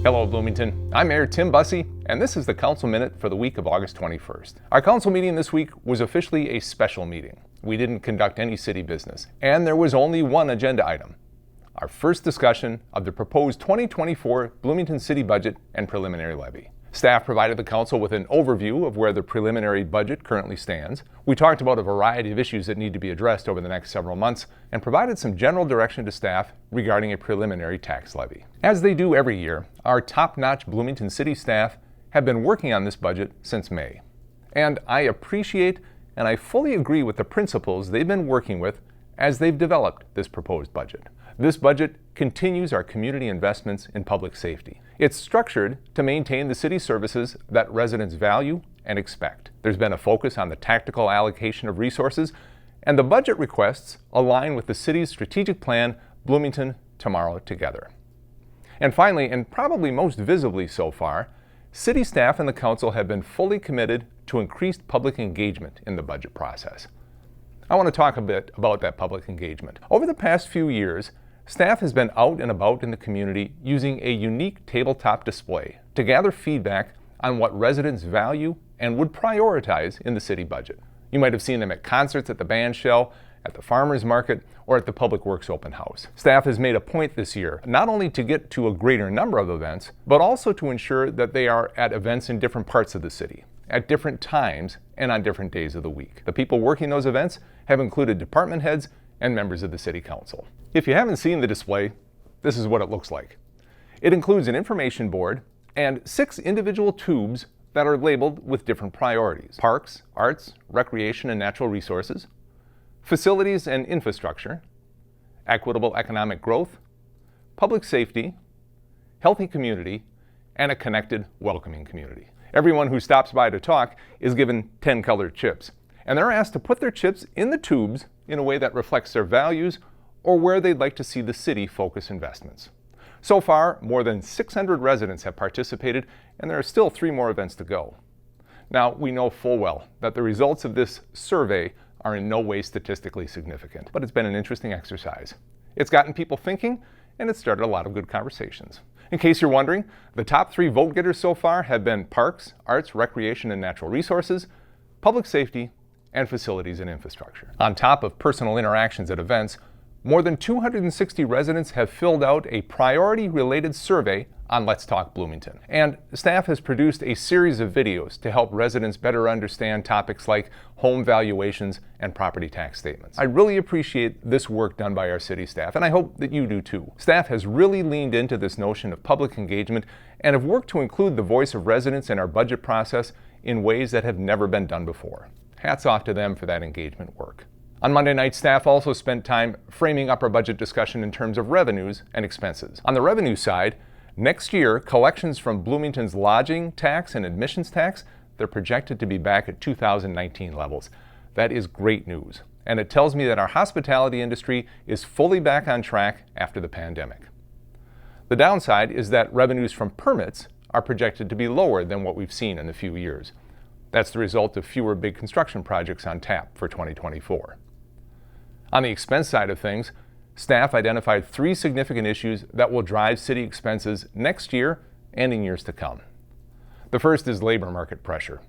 Hello Bloomington, I'm Mayor Tim Busse, and this is the Council Minute for the week of August 21st. Our council meeting this week was officially a special meeting. We didn't conduct any city business, and there was only one agenda item: our first discussion of the proposed 2024 Bloomington City budget and preliminary levy. Staff provided the council with an overview of where the preliminary budget currently stands. We talked about a variety of issues that need to be addressed over the next several months and provided some general direction to staff regarding a preliminary tax levy. As they do every year, our top-notch Bloomington City staff have been working on this budget since May. And I appreciate and I fully agree with the principles they've been working with as they've developed this proposed budget. This budget continues our community investments in public safety. It's structured to maintain the city services that residents value and expect. There's been a focus on the tactical allocation of resources, and the budget requests align with the city's strategic plan, Bloomington Tomorrow Together. And finally, and probably most visibly so far, city staff and the council have been fully committed to increased public engagement in the budget process. I want to talk a bit about that public engagement. Over the past few years, staff has been out and about in the community using a unique tabletop display to gather feedback on what residents value and would prioritize in the city budget. You might have seen them at concerts at the band shell, at the farmers market, or at the Public Works open house. Staff has made a point this year not only to get to a greater number of events, but also to ensure that they are at events in different parts of the city, at different times, and on different days of the week. The people working those events have included department heads and members of the City Council. If you haven't seen the display, this is what it looks like. It includes an information board and 6 individual tubes that are labeled with different priorities: parks, arts, recreation and natural resources, facilities and infrastructure, equitable economic growth, public safety, healthy community, and a connected, welcoming community. Everyone who stops by to talk is given 10 colored chips, and they're asked to put their chips in the tubes in a way that reflects their values or where they'd like to see the city focus investments. So far, more than 600 residents have participated, and there are still 3 more events to go. Now, we know full well that the results of this survey are in no way statistically significant, but it's been an interesting exercise. It's gotten people thinking, and it's started a lot of good conversations. In case you're wondering, the top 3 vote getters so far have been parks, arts, recreation and natural resources, public safety, and facilities and infrastructure. On top of personal interactions at events, more than 260 residents have filled out a priority-related survey on Let's Talk Bloomington. And staff has produced a series of videos to help residents better understand topics like home valuations and property tax statements. I really appreciate this work done by our city staff, and I hope that you do too. Staff has really leaned into this notion of public engagement and have worked to include the voice of residents in our budget process in ways that have never been done before. Hats off to them for that engagement work. On Monday night, staff also spent time framing up our budget discussion in terms of revenues and expenses. On the revenue side, next year, collections from Bloomington's lodging tax and admissions tax, they're projected to be back at 2019 levels. That is great news, and it tells me that our hospitality industry is fully back on track after the pandemic. The downside is that revenues from permits are projected to be lower than what we've seen in a few years. That's the result of fewer big construction projects on tap for 2024. On the expense side of things, staff identified 3 significant issues that will drive city expenses next year and in years to come. The first is labor market pressure.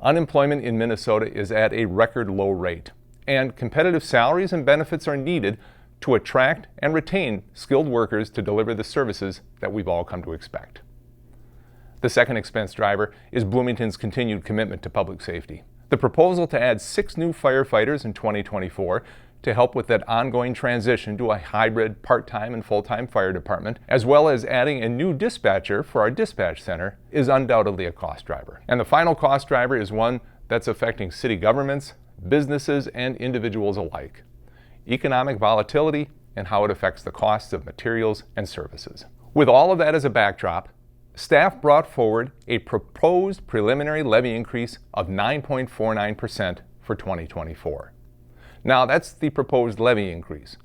Unemployment in Minnesota is at a record low rate, and competitive salaries and benefits are needed to attract and retain skilled workers to deliver the services that we've all come to expect. The second expense driver is Bloomington's continued commitment to public safety. The proposal to add 6 new firefighters in 2024 to help with that ongoing transition to a hybrid part-time and full-time fire department, as well as adding a new dispatcher for our dispatch center, is undoubtedly a cost driver. And the final cost driver is one that's affecting city governments, businesses, and individuals alike: economic volatility and how it affects the costs of materials and services. With all of that as a backdrop, staff brought forward a proposed preliminary levy increase of 9.49% for 2024. Now, that's the proposed levy increase.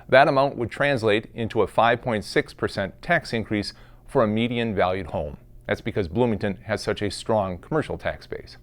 That amount would translate into a 5.6% tax increase for a median valued home. That's because Bloomington has such a strong commercial tax base.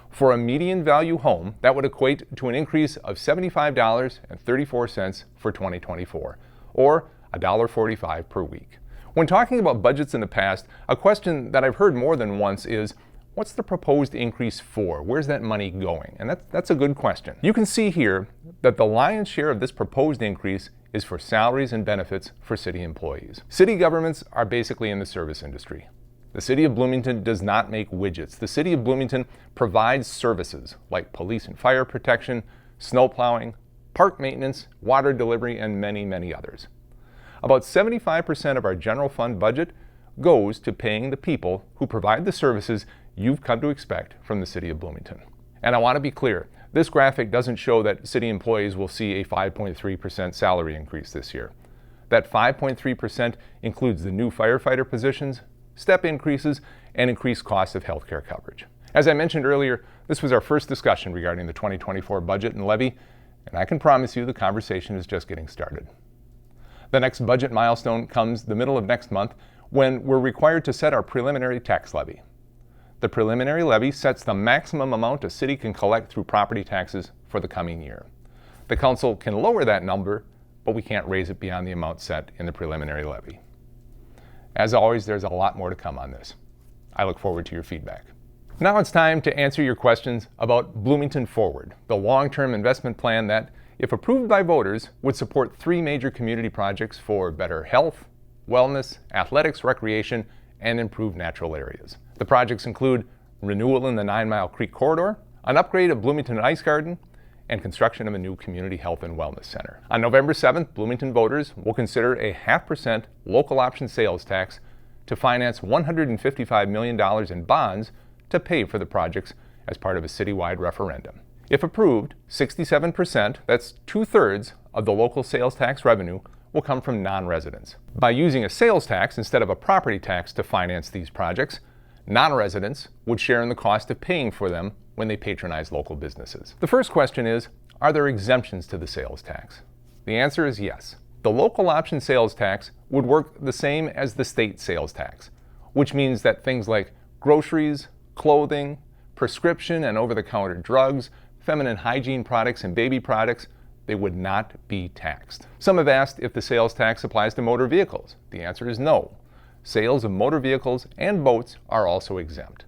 For a median value home, that would equate to an increase of $75.34 for 2024, or $1.45 per week. When talking about budgets in the past, a question that I've heard more than once is, what's the proposed increase for? Where's that money going? And that's a good question. You can see here that the lion's share of this proposed increase is for salaries and benefits for city employees. City governments are basically in the service industry. The City of Bloomington does not make widgets. The City of Bloomington provides services like police and fire protection, snow plowing, park maintenance, water delivery, and many, many others. About 75% of our general fund budget goes to paying the people who provide the services you've come to expect from the City of Bloomington. And I want to be clear, this graphic doesn't show that city employees will see a 5.3% salary increase this year. That 5.3% includes the new firefighter positions, step increases, and increased costs of health care coverage. As I mentioned earlier, this was our first discussion regarding the 2024 budget and levy, and I can promise you the conversation is just getting started. The next budget milestone comes the middle of next month when we're required to set our preliminary tax levy. The preliminary levy sets the maximum amount a city can collect through property taxes for the coming year. The council can lower that number, but we can't raise it beyond the amount set in the preliminary levy. As always, there's a lot more to come on this. I look forward to your feedback. Now it's time to answer your questions about Bloomington Forward, the long-term investment plan that, if approved by voters, would support 3 major community projects for better health, wellness, athletics, recreation, and improved natural areas. The projects include renewal in the 9 Mile Creek corridor, an upgrade of Bloomington Ice Garden, and construction of a new community health and wellness center. On November 7th, Bloomington voters will consider a 0.5% local option sales tax to finance $155 million in bonds to pay for the projects as part of a citywide referendum. If approved, 67%, that's 2/3 of the local sales tax revenue, will come from non-residents. By using a sales tax instead of a property tax to finance these projects, non-residents would share in the cost of paying for them when they patronize local businesses. The first question is, are there exemptions to the sales tax? The answer is yes. The local option sales tax would work the same as the state sales tax, which means that things like groceries, clothing, prescription and over-the-counter drugs, feminine hygiene products, and baby products, they would not be taxed. Some have asked if the sales tax applies to motor vehicles. The answer is no. Sales of motor vehicles and boats are also exempt.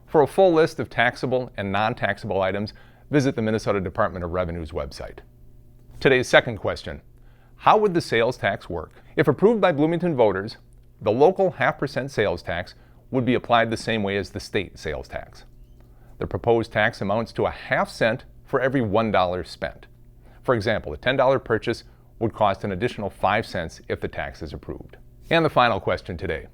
For a full list of taxable and non-taxable items, visit the Minnesota Department of Revenue's website. Today's second question, how would the sales tax work? If approved by Bloomington voters, the local 0.5% sales tax would be applied the same way as the state sales tax. The proposed tax amounts to a 0.5 cent for every $1 spent. For example, a $10 purchase would cost an additional 5 cents if the tax is approved. And the final question today,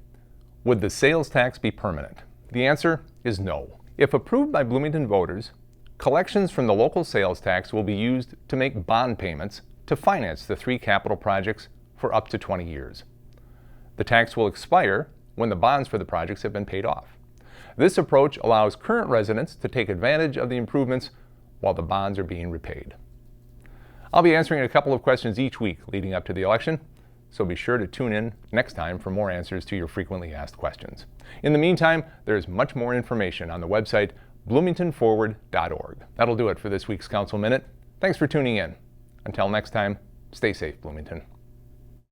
would the sales tax be permanent? The answer is no. If approved by Bloomington voters, collections from the local sales tax will be used to make bond payments to finance the 3 capital projects for up to 20 years. The tax will expire when the bonds for the projects have been paid off. This approach allows current residents to take advantage of the improvements while the bonds are being repaid. I'll be answering a couple of questions each week leading up to the election, so be sure to tune in next time for more answers to your frequently asked questions. In the meantime, there's much more information on the website bloomingtonforward.org. That'll do it for this week's Council Minute. Thanks for tuning in. Until next time, stay safe, Bloomington.